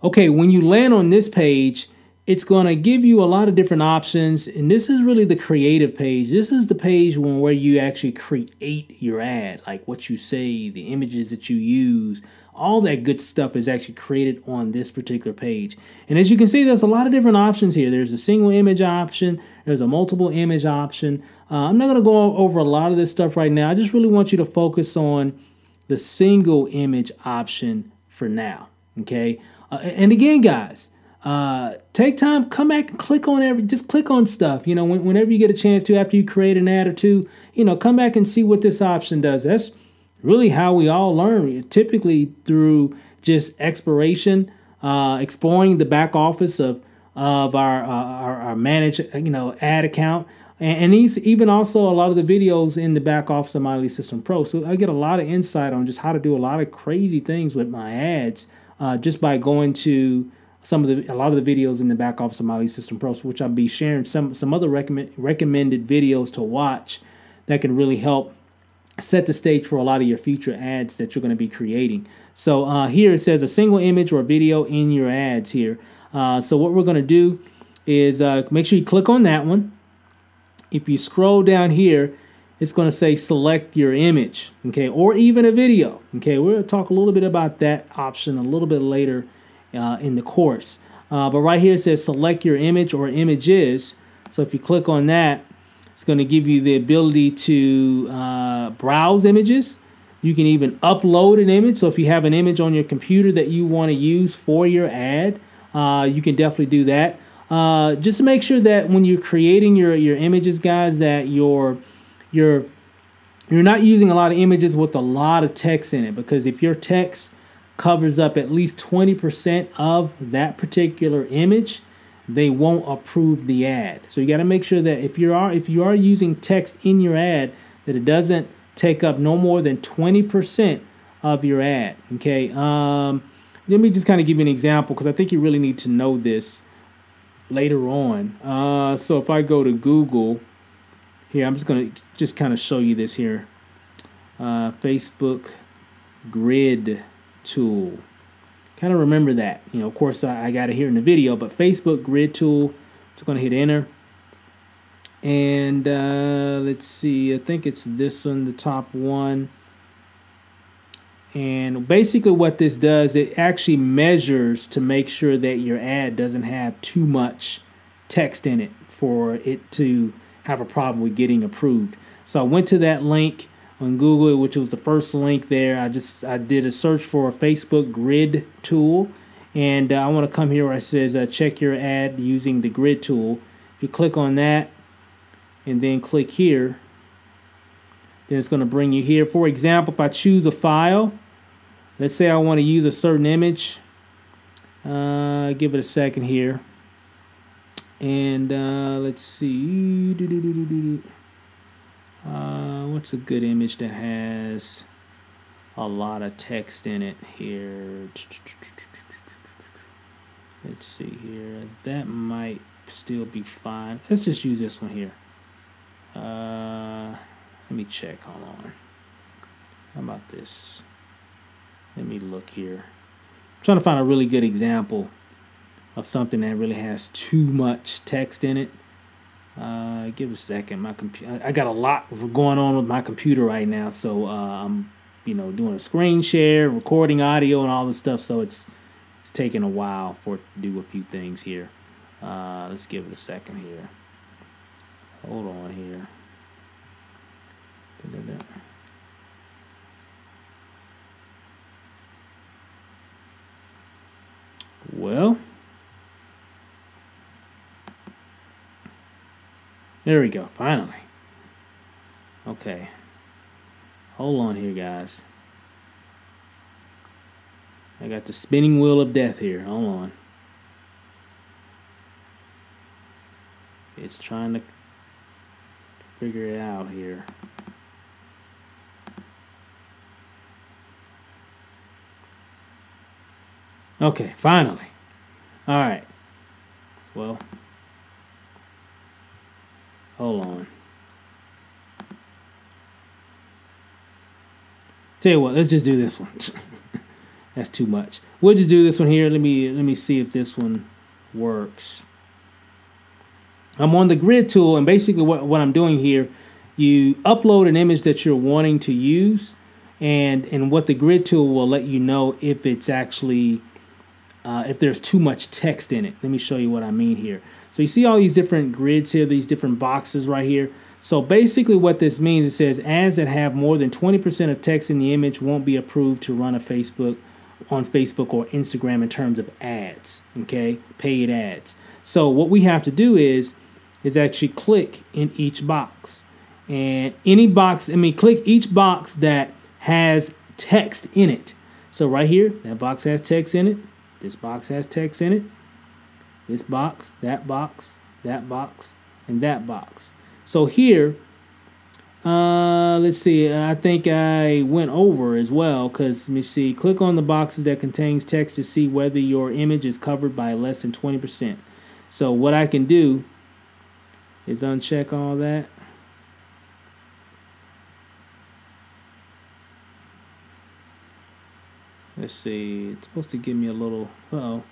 Okay, when you land on this page, it's going to give you a lot of different options. And this is really the creative page. This is the page where you actually create your ad, like what you say, the images that you use, all that good stuff is actually created on this particular page. And as you can see, there's a lot of different options here. There's a single image option. There's a multiple image option. I'm not going to go over a lot of this stuff right now. I just really want you to focus on the single image option for now. Okay. And again, guys, take time, come back and click on just click on stuff. You know, whenever you get a chance to, after you create an ad or two, you know, come back and see what this option does. That's really how we all learn, typically through just exploring the back office of our managed, ad account. And these even also a lot of the videos in the back office of My Lead System Pro. So I get a lot of insight on just how to do a lot of crazy things with my ads just by going to a lot of the videos in the back office of My Lead System Pro, which I'll be sharing some other recommended videos to watch that can really help set the stage for a lot of your future ads that you're going to be creating. So here it says a single image or video in your ads here. So what we're going to do is make sure you click on that one. If you scroll down here, it's going to say select your image, okay, or even a video. Okay, we're going to talk a little bit about that option a little bit later in the course. But right here it says select your image or images. So if you click on that, it's going to give you the ability to browse images. You can even upload an image. So if you have an image on your computer that you want to use for your ad, you can definitely do that. Just to make sure that when you're creating your images, guys, that you're not using a lot of images with a lot of text in it, because if your text covers up at least 20% of that particular image, they won't approve the ad. So you got to make sure that if you are using text in your ad, that it doesn't take up no more than 20% of your ad. Okay. Let me just kind of give you an example, because I think you really need to know this later on. So if I go to Google here, I'm just going to kind of show you this here. Facebook grid tool. Kind of remember that. You know, of course, I got it here in the video, but Facebook grid tool. Just going to hit enter. And let's see, I think it's this one, the top one. And basically what this does, it actually measures to make sure that your ad doesn't have too much text in it for it to have a problem with getting approved. So I went to that link on Google, which was the first link there. I did a search for a Facebook grid tool, and I want to come here where it says check your ad using the grid tool. If you click on that and then click here, then it's going to bring you here. For example, if I choose a file, let's say I want to use a certain image, give it a second here, and let's see, what's a good image that has a lot of text in it here? Let's see here, that might still be fine. Let's just use this one here. Let me check, hold on. How about this? Let me look here. I'm trying to find a really good example of something that really has too much text in it. Give it a second. My computer, I got a lot going on with my computer right now, so I'm, doing a screen share, recording audio, and all this stuff. So it's taking a while for it to do a few things here. Let's give it a second here. Hold on here. Well, there we go, finally. Okay. Hold on here, guys. I got the spinning wheel of death here. Hold on. It's trying to figure it out here. Okay, finally. All right. Well, hold on. Tell you what, let's just do this one. That's too much. We'll just do this one here. Let me see if this one works. I'm on the grid tool, and basically what I'm doing here, you upload an image that you're wanting to use, and what the grid tool will let you know if it's actually if there's too much text in it. Let me show you what I mean here. So you see all these different grids here, these different boxes right here. So basically what this means, it says ads that have more than 20% of text in the image won't be approved to run on Facebook or Instagram in terms of ads, okay, paid ads. So what we have to do is actually click in each box, and any box, click each box that has text in it. So right here, that box has text in it. This box has text in it. This box, that box, that box, and that box. So here, let's see, I think I went over as well, because let me see, click on the boxes that contains text to see whether your image is covered by less than 20%. So what I can do is uncheck all that. Let's see, it's supposed to give me a little, uh-oh.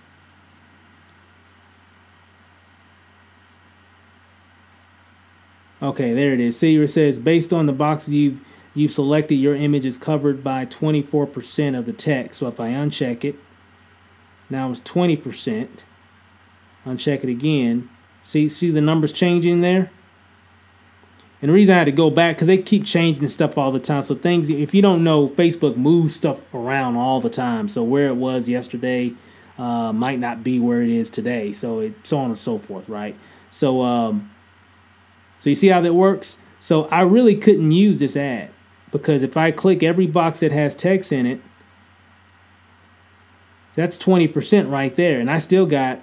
Okay, there it is. See where it says based on the boxes you've selected, your image is covered by 24% of the text. So if I uncheck it, now it's 20%. Uncheck it again. See the numbers changing there? And the reason I had to go back, because they keep changing stuff all the time. So things, if you don't know, Facebook moves stuff around all the time. So where it was yesterday might not be where it is today. So so on and so forth, right? So so you see how that works? So I really couldn't use this ad, because if I click every box that has text in it, that's 20% right there. And I still got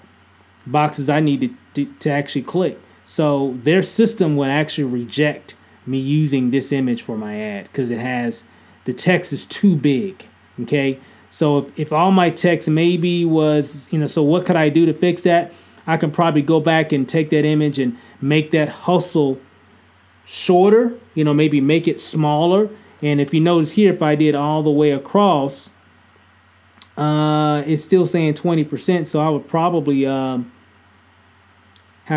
boxes I need to actually click. So their system would actually reject me using this image for my ad, because it has, the text is too big, okay? So if all my text maybe was, so what could I do to fix that? I can probably go back and take that image and make that hustle shorter, maybe make it smaller. And if you notice here, if I did all the way across, it's still saying 20%. So I would probably have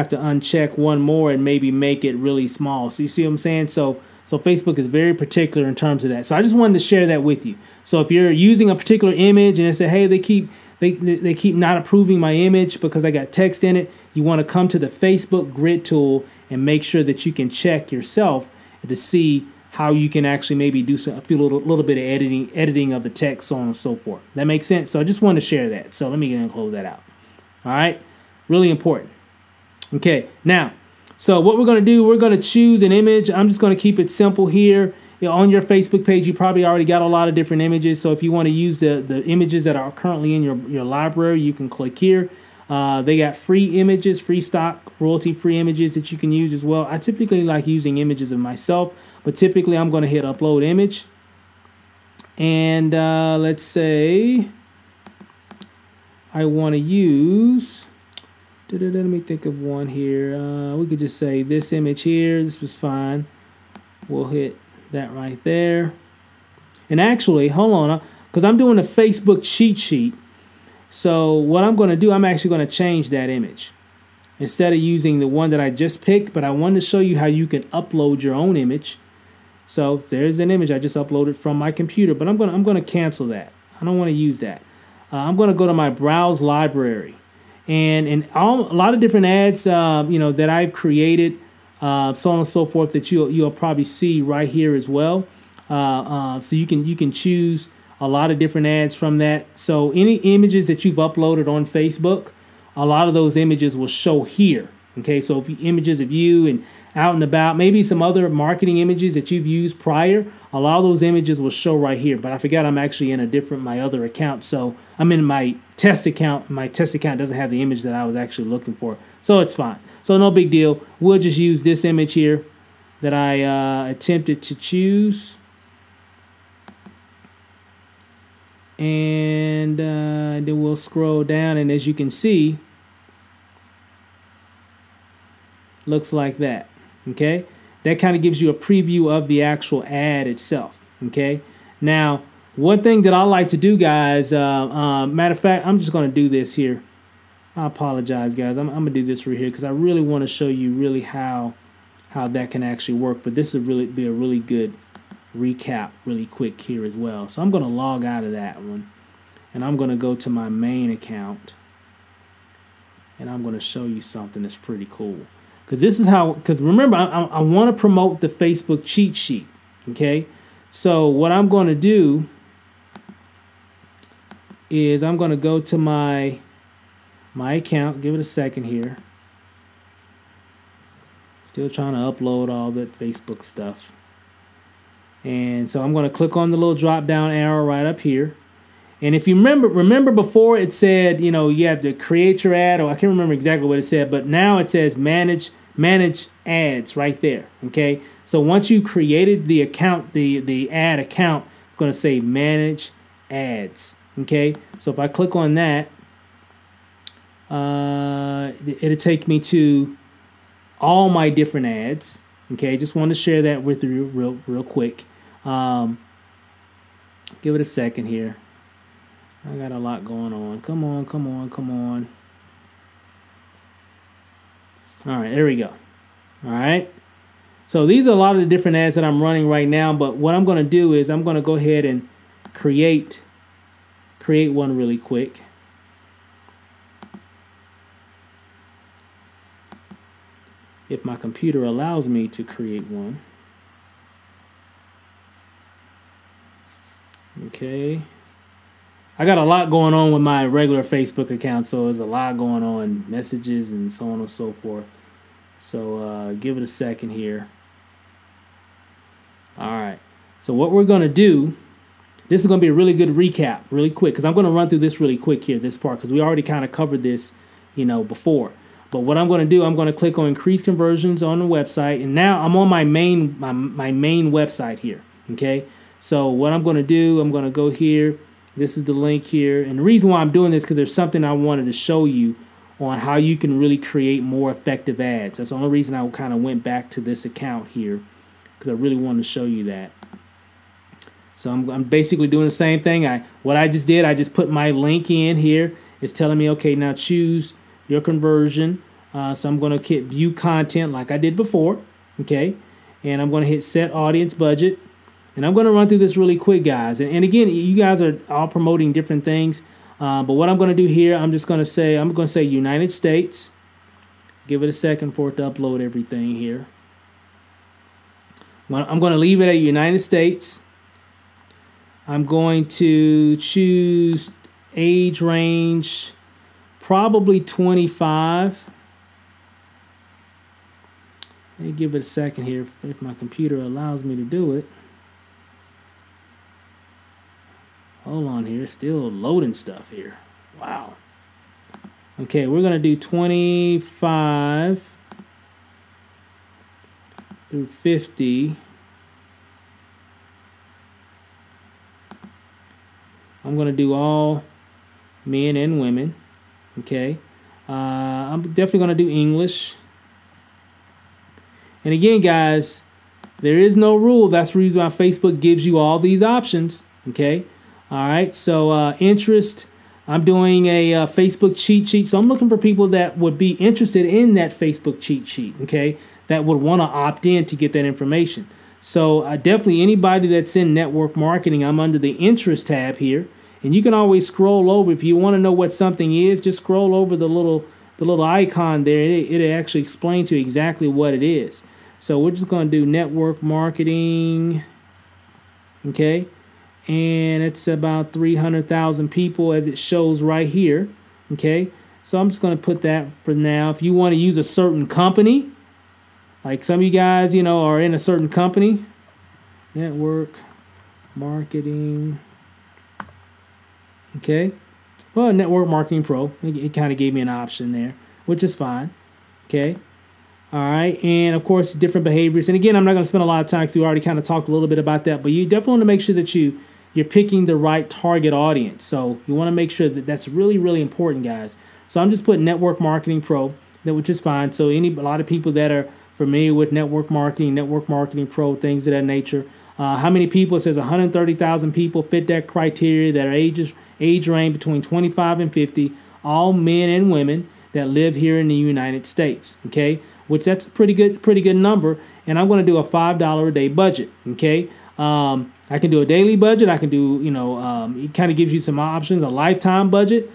to uncheck one more and maybe make it really small. So you see what I'm saying? So Facebook is very particular in terms of that. So I just wanted to share that with you. So if you're using a particular image and they say, hey, they keep not approving my image because I got text in it, you want to come to the Facebook grid tool and make sure that you can check yourself to see how you can actually maybe do a little bit of editing of the text, so on and so forth. That makes sense? So I just wanted to share that. So let me go and close that out. All right? Really important. Okay, now, so what we're going to do, we're going to choose an image. I'm just going to keep it simple here. On your Facebook page, you probably already got a lot of different images. So if you want to use the images that are currently in your library, you can click here. They got free images, free stock, royalty-free images that you can use as well. I typically like using images of myself, but typically I'm going to hit upload image. And let's say I want to use, let me think of one here. We could just say this image here. This is fine. We'll hit that right there. And actually, hold on, because I'm doing a Facebook cheat sheet. So what I'm going to do, I'm actually going to change that image. Instead of using the one that I just picked, but I wanted to show you how you can upload your own image. So there's an image I just uploaded from my computer, but I'm going to cancel that. I don't want to use that. I'm going to go to my browse library, and a lot of different ads, that I've created, so on and so forth, that you'll probably see right here as well. So you can choose a lot of different ads from that. So any images that you've uploaded on Facebook, a lot of those images will show here. Okay, so if images of you and out and about, maybe some other marketing images that you've used prior, a lot of those images will show right here. But I forgot I'm actually in my other account. So I'm in my test account. My test account doesn't have the image that I was actually looking for. So it's fine. So no big deal. We'll just use this image here that I attempted to choose. And then we'll scroll down, and as you can see, looks like that. Okay, that kind of gives you a preview of the actual ad itself. Okay, now one thing that I like to do, guys, matter of fact, I'm just going to do this here. I apologize, guys. I'm going to do this right here because I really want to show you really how that can actually work. But this would be a really good recap really quick here as well. So I'm going to log out of that one. And I'm going to go to my main account. And I'm going to show you something that's pretty cool. Because this is how, because remember, I want to promote the Facebook cheat sheet. Okay. So what I'm going to do is I'm going to go to my account. Give it a second here. Still trying to upload all that Facebook stuff. And so I'm going to click on the little drop down arrow right up here. And if you remember before it said, you know, you have to create your ad, or I can't remember exactly what it said, but now it says manage ads right there. Okay. So once you created the account, the ad account, it's going to say manage ads. Okay. So if I click on that, it'll take me to all my different ads. Okay. Just want to share that with you real quick. Give it a second here. I got a lot going on. Come on, come on, come on. All right, there we go. All right. So these are a lot of the different ads that I'm running right now, but what I'm going to do is I'm going to go ahead and create one really quick. If my computer allows me to create one. Okay. I got a lot going on with my regular Facebook account, so there's a lot going on, messages and so on and so forth. So give it a second here. All right. So what we're going to do, this is going to be a really good recap, really quick, because I'm going to run through this really quick here, this part, because we already kind of covered this, you know, before. But what I'm going to do, I'm going to click on increase conversions on the website, and now I'm on my main website here. Okay. So what I'm going to do, I'm going to go here. This is the link here. And the reason why I'm doing this, because there's something I wanted to show you on how you can really create more effective ads. That's the only reason I kind of went back to this account here, because I really wanted to show you that. So I'm basically doing the same thing. What I just did, I just put my link in here. It's telling me, okay, now choose your conversion. So I'm going to hit view content like I did before. Okay. And I'm going to hit set audience budget. And I'm going to run through this really quick, guys. And again, you guys are all promoting different things. But what I'm going to do here, I'm going to say United States. Give it a second for it to upload everything here. I'm going to leave it at United States. I'm going to choose age range, probably 25. Let me give it a second here if my computer allows me to do it. Hold on here, still loading stuff here. Wow. Okay, we're going to do 25 through 50. I'm going to do all men and women. Okay. I'm definitely going to do English. And again, guys, there is no rule. That's the reason why Facebook gives you all these options. Okay. All right, so interest, I'm doing a Facebook cheat sheet. So I'm looking for people that would be interested in that Facebook cheat sheet, okay, that would want to opt in to get that information. So definitely anybody that's in network marketing, I'm under the interest tab here. And you can always scroll over. If you want to know what something is, just scroll over the little icon there. It'll actually explain to you exactly what it is. So we're just going to do network marketing, okay. And it's about 300,000 people as it shows right here. Okay. So I'm just going to put that for now. If you want to use a certain company, like some of you guys, you know, are in a certain company, network marketing. Okay. Well, network marketing pro, it kind of gave me an option there, which is fine. Okay. All right. And of course, different behaviors. And again, I'm not going to spend a lot of time because we already kind of talked a little bit about that, but you definitely want to make sure that you're picking the right target audience. So you want to make sure that that's really, really important, guys. So I'm just putting network marketing pro, which is fine. So a lot of people that are familiar with network marketing pro, things of that nature, How many people? It says 130,000 people fit that criteria that are age range between 25 and 50, all men and women that live here in the United States. Okay, which that's a pretty good number. And I'm going to do a $5 a day budget. Okay, I can do a daily budget. I can do, it kind of gives you some options, a lifetime budget.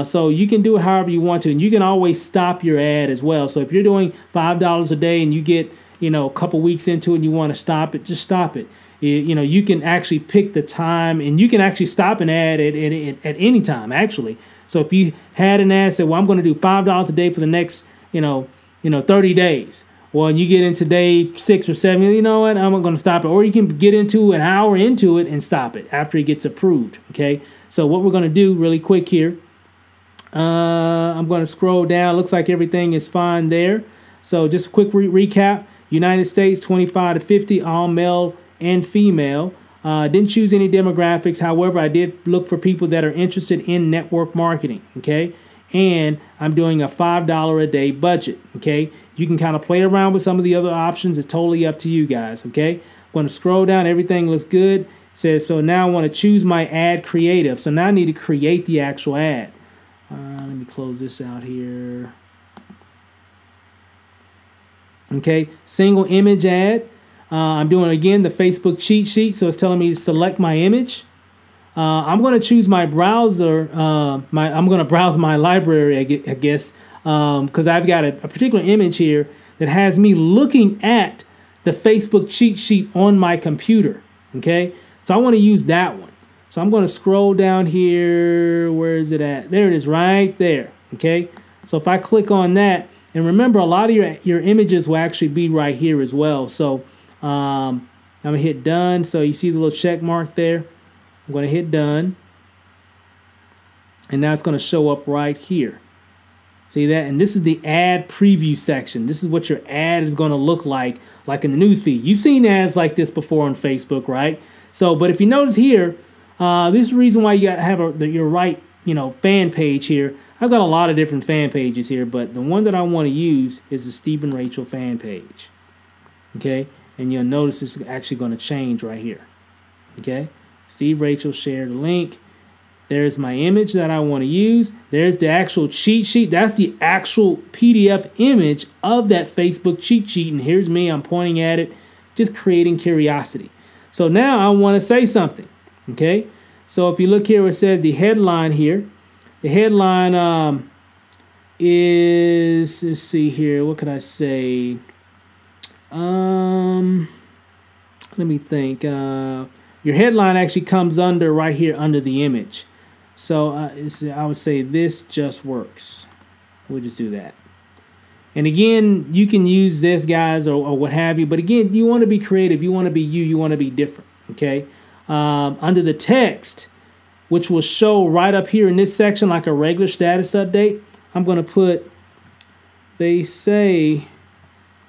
So you can do it however you want to, and you can always stop your ad as well. So if you're doing $5 a day and you get, a couple weeks into it and you want to stop it, just stop it. You can actually pick the time, and you can actually stop an ad at any time, actually. So if you had an ad said, well, I'm going to do $5 a day for the next, 30 days. Well, and you get into day 6 or 7, you know what, I'm going to stop it. Or you can get into an hour into it and stop it after it gets approved, okay? So what we're going to do really quick here, I'm going to scroll down. Looks like everything is fine there. So just a quick recap. United States, 25 to 50, all male and female. Didn't choose any demographics. However, I did look for people that are interested in network marketing, okay? And I'm doing a $5 a day budget, okay? You can kind of play around with some of the other options. It's totally up to you guys, okay? I'm going to scroll down. Everything looks good. It says, so now I want to choose my ad creative. So now I need to create the actual ad. Let me close this out here. Okay, single image ad. I'm doing, again, the Facebook cheat sheet. So it's telling me to select my image. I'm going to choose my browser. I'm going to browse my library, I guess, because I've got a particular image here that has me looking at the Facebook cheat sheet on my computer. Okay, so I want to use that one. So I'm going to scroll down here. Where is it at? There it is, right there. Okay, so if I click on that, and remember, a lot of your images will actually be right here as well. So I'm going to hit done. So you see the little check mark there. I'm going to hit done. And now it's going to show up right here. See that? And this is the ad preview section. This is what your ad is going to look like in the newsfeed. You've seen ads like this before on Facebook, right? So, but if you notice here, this is the reason why you got to have your right, fan page here. I've got a lot of different fan pages here, but the one that I want to use is the Steve and Rachel fan page. Okay, and you'll notice it's actually going to change right here. Okay, Steve, Rachel, share the link. There's my image that I want to use. There's the actual cheat sheet. That's the actual PDF image of that Facebook cheat sheet. And here's me. I'm pointing at it, just creating curiosity. So now I want to say something. Okay, so if you look here, it says the headline here. The headline is, let's see here, what could I say? Let me think. Your headline actually comes under right here under the image. So I would say this just works. We'll just do that. And again, you can use this, guys, or what have you. But again, you want to be creative. You want to be you. You want to be different. Okay. Under the text, which will show right up here in this section like a regular status update, I'm going to put, they say,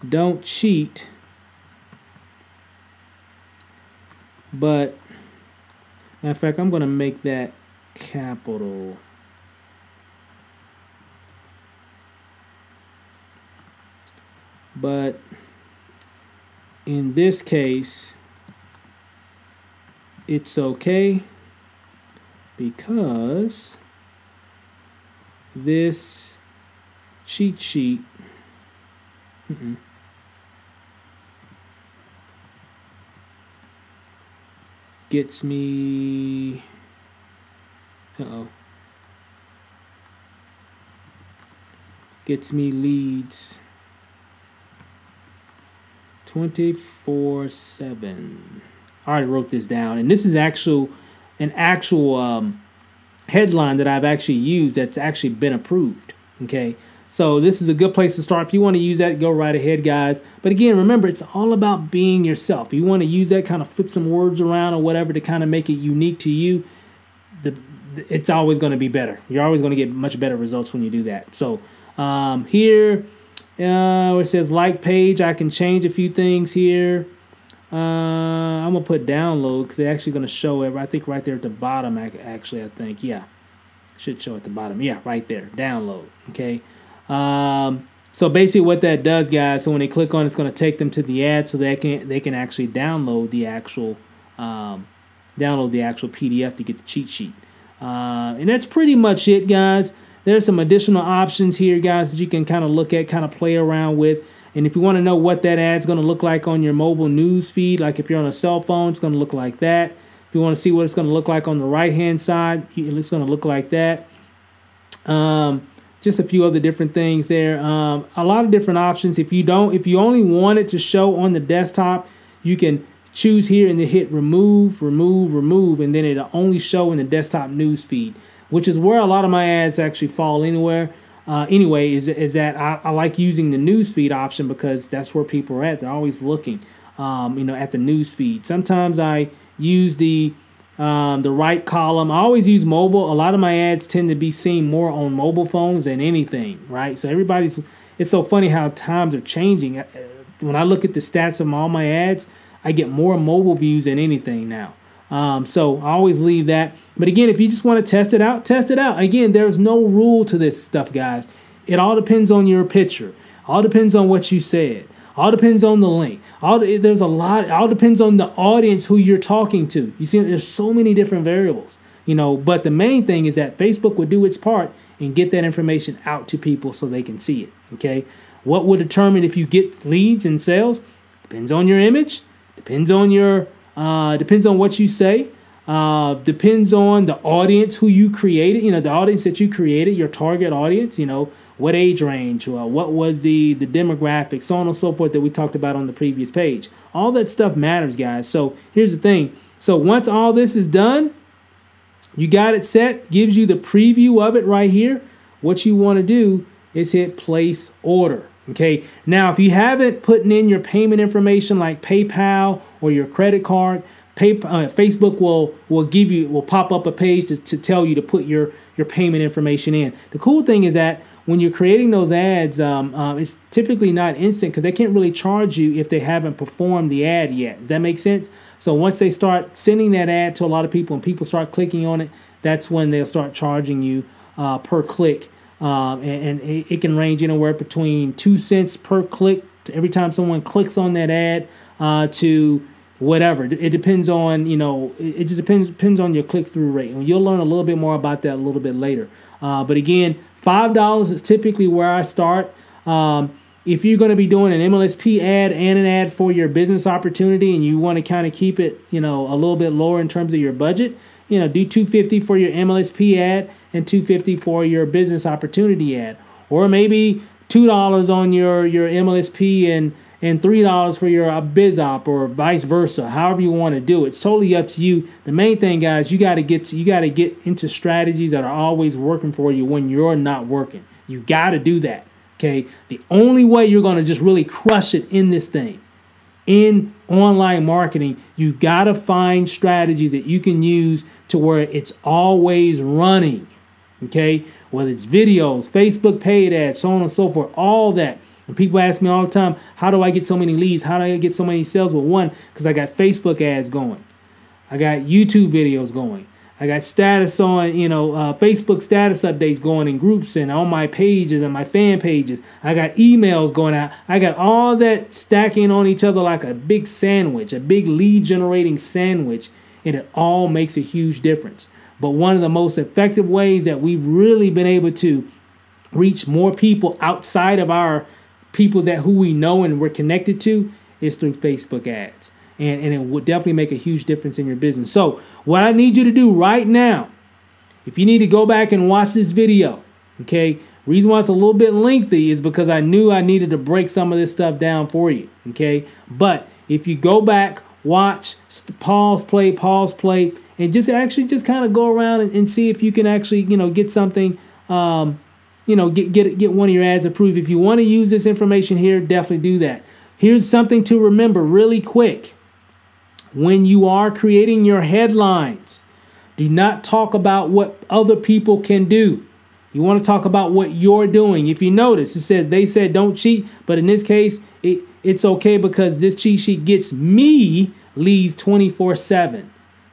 don't cheat, but, matter of fact, I'm going to make that capital. But in this case, it's okay, because this cheat sheet gets me gets me leads 24/7. I already wrote this down, and this is an actual headline that I've actually used that's actually been approved. Okay, so this is a good place to start. If you want to use that, go right ahead, guys. But again, remember, it's all about being yourself. If you want to use that, kind of flip some words around or whatever to kind of make it unique to you, it's always going to be better. You're always going to get much better results when you do that. So here, where it says like page, I can change a few things here. I'm gonna put download because they're actually gonna show it. I think right there at the bottom. Actually, I think, yeah, should show at the bottom. Yeah, right there, download. Okay. So basically what that does, guys, so when they click on it, it's going to take them to the ad so they can actually download the actual PDF to get the cheat sheet. And that's pretty much it, guys. There's some additional options here, guys, that you can kind of look at, kind of play around with. And if you want to know what that ad's going to look like on your mobile news feed, like if you're on a cell phone, it's going to look like that. If you want to see what it's going to look like on the right-hand side, it's going to look like that. Just a few other different things there. A lot of different options. If you only want it to show on the desktop, you can choose here and then hit remove, and then it'll only show in the desktop news feed, which is where a lot of my ads actually fall anywhere. Anyway, is that I like using the news feed option because that's where people are at. They're always looking, at the news feed. Sometimes I use the right column. I always use mobile. A lot of my ads tend to be seen more on mobile phones than anything, right? So it's so funny how times are changing. When I look at the stats of all my ads, I get more mobile views than anything now. So I always leave that. But again, if you just want to test it out, test it out. Again, there's no rule to this stuff, guys. It all depends on your picture. All depends on what you said. All depends on the link. There's a lot. It all depends on the audience who you're talking to. You see, there's so many different variables, but the main thing is that Facebook would do its part and get that information out to people so they can see it. Okay. What would determine if you get leads and sales? Depends on your image. Depends on what you say. Depends on the audience who you created. The audience that you created, your target audience. What age range, what was the demographics, so on and so forth that we talked about on the previous page. All that stuff matters, guys. So here's the thing. So once all this is done, you got it set, gives you the preview of it right here. What you want to do is hit place order. Okay. Now, if you haven't put in your payment information like PayPal or your credit card, Facebook will pop up a page to tell you to put your payment information in. The cool thing is that when you're creating those ads, it's typically not instant because they can't really charge you if they haven't performed the ad yet. Does that make sense? So once they start sending that ad to a lot of people and people start clicking on it, that's when they'll start charging you per click. And it can range anywhere between 2 cents per click to every time someone clicks on that ad to whatever. It depends on, it just depends on your click-through rate. And you'll learn a little bit more about that a little bit later. But again, $5 is typically where I start. If you're going to be doing an MLSP ad and an ad for your business opportunity and you want to kind of keep it, a little bit lower in terms of your budget, do $250 for your MLSP ad and $250 for your business opportunity ad. Or maybe $2 on your MLSP and $3 for your biz op, or vice versa. However you want to do it, it's totally up to you. The main thing, guys, you got to get into strategies that are always working for you when you're not working. You got to do that. Okay. The only way you're going to just really crush it in this thing, in online marketing, you've got to find strategies that you can use to where it's always running. Okay. Whether it's videos, Facebook paid ads, so on and so forth, all that. And people ask me all the time, how do I get so many leads? How do I get so many sales? Well, one, because I got Facebook ads going. I got YouTube videos going. I got status on, Facebook status updates going in groups and on my pages and my fan pages. I got emails going out. I got all that stacking on each other like a big sandwich, a big lead generating sandwich. And it all makes a huge difference. But one of the most effective ways that we've really been able to reach more people outside of our people who we know and we're connected to is through Facebook ads. And it would definitely make a huge difference in your business. So what I need you to do right now, if you need to go back and watch this video, okay, reason why it's a little bit lengthy is because I knew I needed to break some of this stuff down for you, okay? But if you go back, watch, pause, play, and just kind of go around and see if you can actually, get something, get one of your ads approved. If you want to use this information here, definitely do that. Here's something to remember really quick. When you are creating your headlines, do not talk about what other people can do. You want to talk about what you're doing. If you notice, they said don't cheat, but in this case, it's okay because this cheat sheet gets me leads 24/7.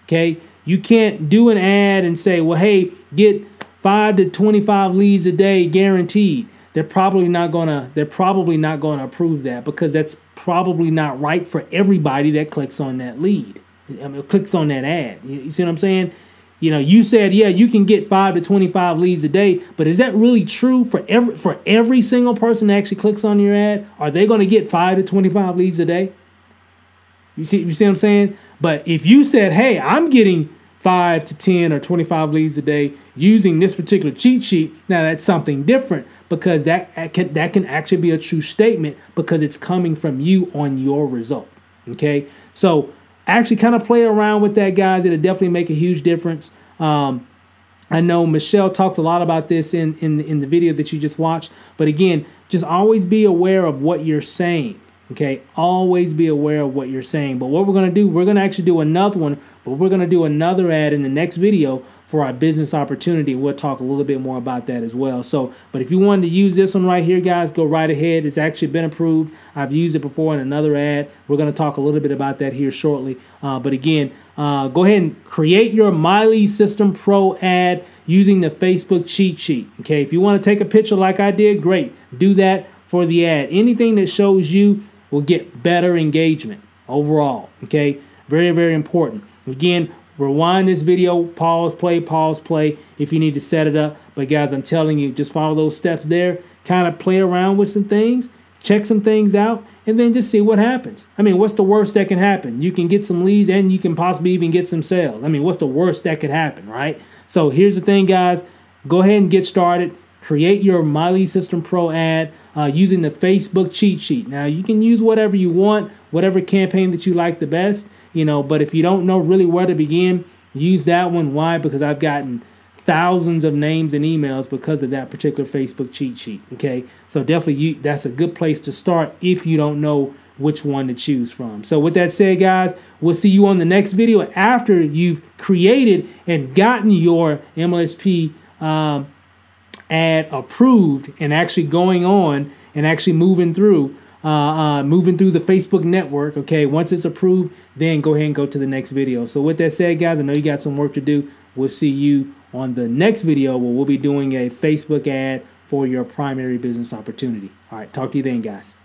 Okay, you can't do an ad and say, well, hey, get 5 to 25 leads a day guaranteed. they're probably not gonna approve that, because that's probably not right for everybody that clicks on that lead. I mean, clicks on that ad. You see what I'm saying? You know, you said, yeah, you can get 5 to 25 leads a day, but is that really true for every single person that actually clicks on your ad? Are they going to get 5 to 25 leads a day? You see what I'm saying? But if you said, hey, I'm getting 5 to 10 or 25 leads a day using this particular cheat sheet, now that's something different, because that can actually be a true statement, because it's coming from you on your result. Okay, so actually kind of play around with that, guys. It'll definitely make a huge difference. I know Michelle talked a lot about this in the video that you just watched, but again, just always be aware of what you're saying. Okay, always be aware of what you're saying. But what we're going to do, we're going to actually do another one, but we're going to do another ad in the next video for our business opportunity. We'll talk a little bit more about that as well. So, but if you wanted to use this one right here, guys, go right ahead. It's actually been approved. I've used it before in another ad. We're going to talk a little bit about that here shortly. But again, go ahead and create your Miley System Pro ad using the Facebook cheat sheet. Okay, if you want to take a picture like I did, great. Do that for the ad. Anything that shows you will get better engagement overall. Okay, very, very important. Again, rewind this video, pause, play if you need to set it up. But guys, I'm telling you, just follow those steps there, kind of play around with some things, check some things out, and then just see what happens. I mean, what's the worst that can happen? You can get some leads, and you can possibly even get some sales. I mean, what's the worst that could happen, right? So here's the thing, guys. Go ahead and get started. Create your Miley System Pro ad using the Facebook cheat sheet. Now, you can use whatever you want, whatever campaign that you like the best, you know, but if you don't know really where to begin, use that one. Why? Because I've gotten thousands of names and emails because of that particular Facebook cheat sheet. Okay, so definitely that's a good place to start if you don't know which one to choose from. So with that said, guys, we'll see you on the next video after you've created and gotten your MLSP ad approved and actually going on and actually moving through the Facebook network. Okay, once it's approved, then go ahead and go to the next video. So with that said, guys, I know you got some work to do. We'll see you on the next video where we'll be doing a Facebook ad for your primary business opportunity. All right, talk to you then, guys.